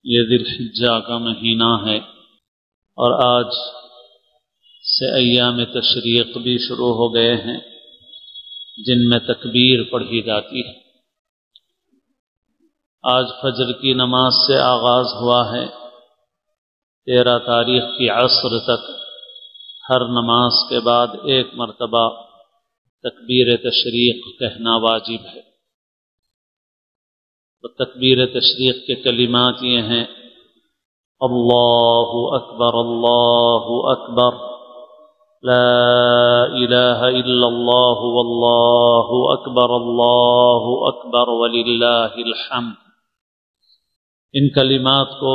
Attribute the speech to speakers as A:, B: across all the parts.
A: یہ ذی الحجہ کا مہینہ ہے اور آج سے ایام تشریق بھی شروع ہو گئے ہیں جن میں تکبیر پڑھی جاتی ہے۔ آج فجر کی نماز سے آغاز ہوا ہے، 13 تاریخ کی عصر تک ہر نماز کے بعد ایک مرتبہ تکبیر تشریق کہنا واجب ہے۔ تو تکبیر تشریق کے کلمات یہ ہیں: اللہ اکبر اللہ اکبر، لا الہ الا اللہ واللہ اکبر اللہ اکبر وللہ الحمد۔ ان کلمات کو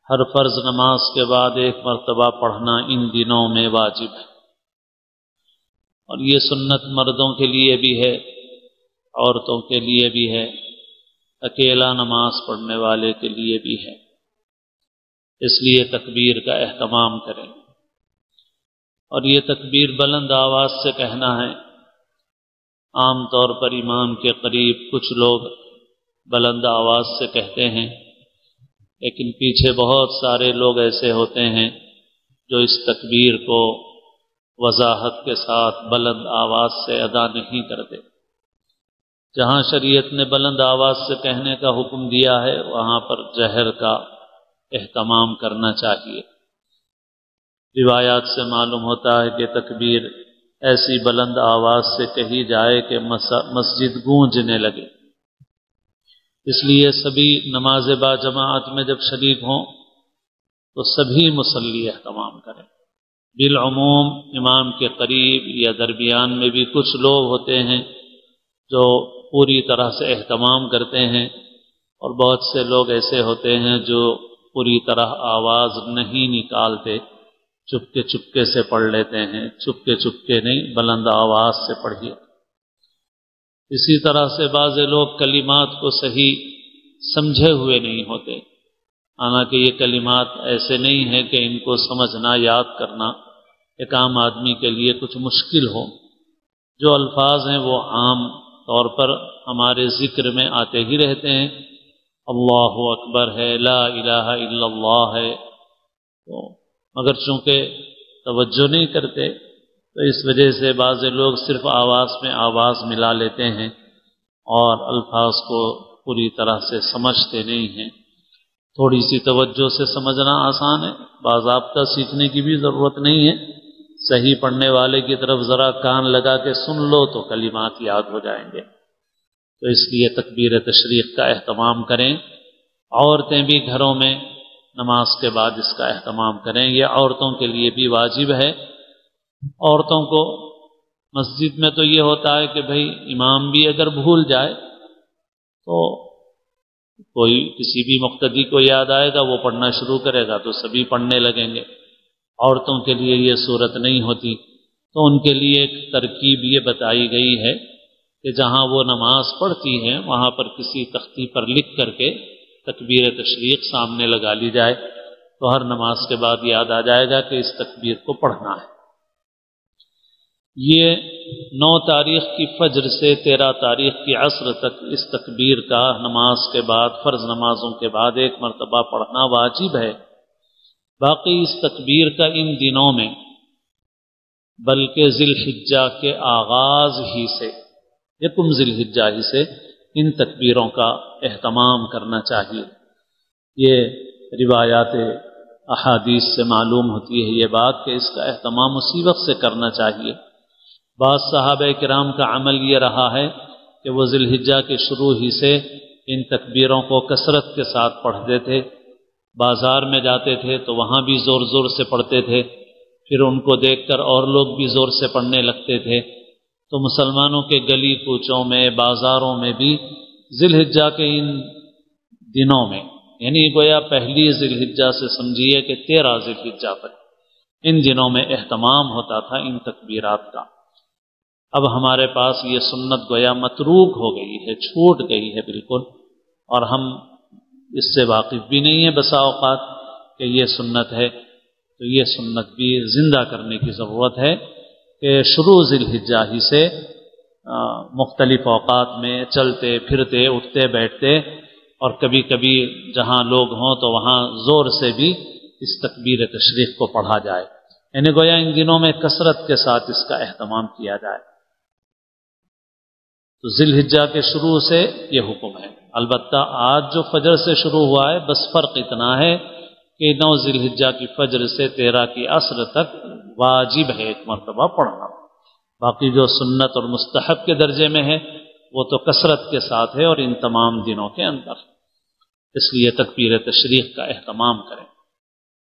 A: ہر فرض نماز کے بعد ایک مرتبہ پڑھنا ان دنوں میں واجب ہے، اور یہ سنت مردوں کے لیے بھی ہے، عورتوں کے لیے بھی ہے، اکیلا نماز پڑھنے والے کے لیے بھی ہے۔ اس لیے تکبیر کا اہتمام کریں، اور یہ تکبیر بلند آواز سے کہنا ہے۔ عام طور پر امام کے قریب کچھ لوگ بلند آواز سے کہتے ہیں، لیکن پیچھے بہت سارے لوگ ایسے ہوتے ہیں جو اس تکبیر کو وضاحت کے ساتھ بلند آواز سے ادا نہیں کرتے۔ جہاں شریعت نے بلند آواز سے کہنے کا حکم دیا ہے وہاں پر جہر کا اہتمام کرنا چاہیے۔ روایات سے معلوم ہوتا ہے کہ تکبیر ایسی بلند آواز سے کہی جائے کہ مسجد گونجنے لگے۔ اس لیے سبھی نماز با جماعت میں جب شریک ہوں تو سبھی مصلی اہتمام کریں۔ بالعموم امام کے قریب یا درمیان میں بھی کچھ لوگ ہوتے ہیں جو پوری طرح سے اہتمام کرتے ہیں، اور بہت سے لوگ ایسے ہوتے ہیں جو پوری طرح آواز نہیں نکالتے، چپکے چپکے سے پڑھ لیتے ہیں۔ چپکے چپکے نہیں، بلند آواز سے پڑھیے۔ اسی طرح سے بعض لوگ کلمات کو صحیح سمجھے ہوئے نہیں ہوتے، حالانکہ یہ کلمات ایسے نہیں ہیں کہ ان کو سمجھنا، یاد کرنا ایک عام آدمی کے لیے کچھ مشکل ہو۔ جو الفاظ ہیں وہ عام طور پر ہمارے ذکر میں آتے ہی رہتے ہیں، اللہ اکبر ہے، لا الہ الا اللہ ہے، تو مگر چونکہ توجہ نہیں کرتے تو اس وجہ سے بعض لوگ صرف آواز میں آواز ملا لیتے ہیں اور الفاظ کو پوری طرح سے سمجھتے نہیں ہیں۔ تھوڑی سی توجہ سے سمجھنا آسان ہے، باضابطہ سیکھنے کی بھی ضرورت نہیں ہے۔ صحیح پڑھنے والے کی طرف ذرا کان لگا کے سن لو تو کلمات یاد ہو جائیں گے۔ تو اس لیے تکبیر تشریق کا اہتمام کریں۔ عورتیں بھی گھروں میں نماز کے بعد اس کا اہتمام کریں، یہ عورتوں کے لیے بھی واجب ہے۔ عورتوں کو مسجد میں تو یہ ہوتا ہے کہ بھئی امام بھی اگر بھول جائے تو کوئی کسی بھی مقتدی کو یاد آئے گا، وہ پڑھنا شروع کرے گا تو سبھی پڑھنے لگیں گے۔ عورتوں کے لیے یہ صورت نہیں ہوتی، تو ان کے لیے ایک ترکیب یہ بتائی گئی ہے کہ جہاں وہ نماز پڑھتی ہیں وہاں پر کسی تختی پر لکھ کر کے تکبیر تشریق سامنے لگا لی جائے، تو ہر نماز کے بعد یاد آ جائے گا کہ اس تکبیر کو پڑھنا ہے۔ یہ 9 تاریخ کی فجر سے 13 تاریخ کی عصر تک اس تکبیر کا نماز کے بعد، فرض نمازوں کے بعد ایک مرتبہ پڑھنا واجب ہے۔ باقی اس تکبیر کا ان دنوں میں بلکہ ذی الحجہ کے آغاز ہی سے، یکم ذی الحجہ ہی سے ان تکبیروں کا اہتمام کرنا چاہیے۔ یہ روایات احادیث سے معلوم ہوتی ہے یہ بات کہ اس کا اہتمام اسی وقت سے کرنا چاہیے۔ بعض صحابہ کرام کا عمل یہ رہا ہے کہ وہ ذی الحجہ کے شروع ہی سے ان تکبیروں کو کثرت کے ساتھ پڑھتے تھے۔ بازار میں جاتے تھے تو وہاں بھی زور زور سے پڑھتے تھے، پھر ان کو دیکھ کر اور لوگ بھی زور سے پڑھنے لگتے تھے، تو مسلمانوں کے گلی کوچوں میں، بازاروں میں بھی ذی الحجہ کے ان دنوں میں، یعنی گویا پہلی ذی الحجہ سے سمجھیے کہ 13 ذی الحجہ تک ان دنوں میں اہتمام ہوتا تھا ان تکبیرات کا۔ اب ہمارے پاس یہ سنت گویا متروک ہو گئی ہے، چھوٹ گئی ہے بالکل، اور ہم اس سے واقف بھی نہیں ہے بسا اوقات کہ یہ سنت ہے۔ تو یہ سنت بھی زندہ کرنے کی ضرورت ہے کہ شروع ذی الحجہ ہی سے مختلف اوقات میں چلتے پھرتے، اٹھتے بیٹھتے اور کبھی کبھی جہاں لوگ ہوں تو وہاں زور سے بھی اس تکبیر تشریق کو پڑھا جائے، یعنی گویا ان دنوں میں کثرت کے ساتھ اس کا اہتمام کیا جائے۔ تو ذی الحجہ کے شروع سے یہ حکم ہے۔ البتہ آج جو فجر سے شروع ہوا ہے، بس فرق اتنا ہے کہ 9 ذی الحجہ کی فجر سے 13 کی عصر تک واجب ہے ایک مرتبہ پڑھنا، باقی جو سنت اور مستحب کے درجے میں ہے وہ تو کثرت کے ساتھ ہے اور ان تمام دنوں کے اندر، اس لیے تکبیر تشریق کا اہتمام کریں۔